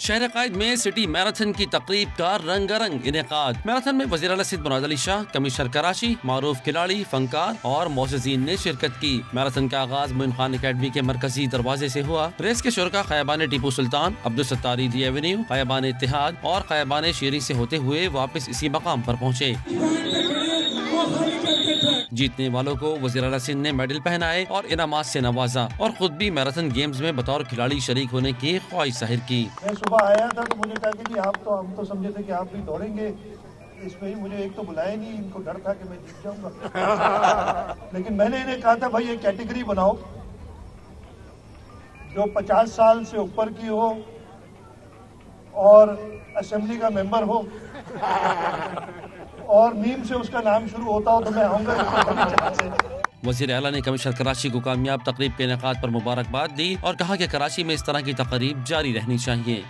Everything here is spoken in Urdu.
شہر قائد میں سٹی میراتھن کی تقریب کا رنگا رنگ انعقاد۔ میراتھن میں وزیر اعلیٰ سندھ مراد علی شاہ، کمشنر کراچی، معروف کھلاڑی، فنکار اور معززین نے شرکت کی۔ میراتھن کا آغاز معین خان اکیڈمی کے مرکزی دروازے سے ہوا۔ ریس کے شرکاء خیابان ٹیپو سلطان، عبدالستار ڈی ایونیو، خیابان اتحاد اور خیابان شیری سے ہوتے ہوئے واپس اسی مقام پر پہنچے۔ جیتنے والوں کو وزیر اعلیٰ سندھ نے میڈل پہنائے اور انعامات سے نوازا اور خود بھی میراتھن گیمز میں بطور کھلاڑی شریک ہونے کی خواہش ظاہر کی۔ میں صبح آیا تھا تو مجھے کہا کہ ہم تو سمجھے تھے کہ آپ بھی دوڑیں گے، اس میں ہی مجھے ایک تو بلایا نہیں، ان کو ڈر تھا کہ میں جیت جاؤں گا، لیکن میں نے انہیں کہا تھا بھائی ایک کیٹیگری بناؤ جو 50 سال سے اوپر کی ہو اور اسمبلی کا ممبر ہو اور نیم سے اس کا نام شروع ہوتا ہو تو میں آؤں گا۔ وزیر اعلیٰ نے کمشنر کراچی کو کامیاب تقریب کے انعقاد پر مبارکباد دی اور کہا کہ کراچی میں اس طرح کی تقریب جاری رہنی چاہیے۔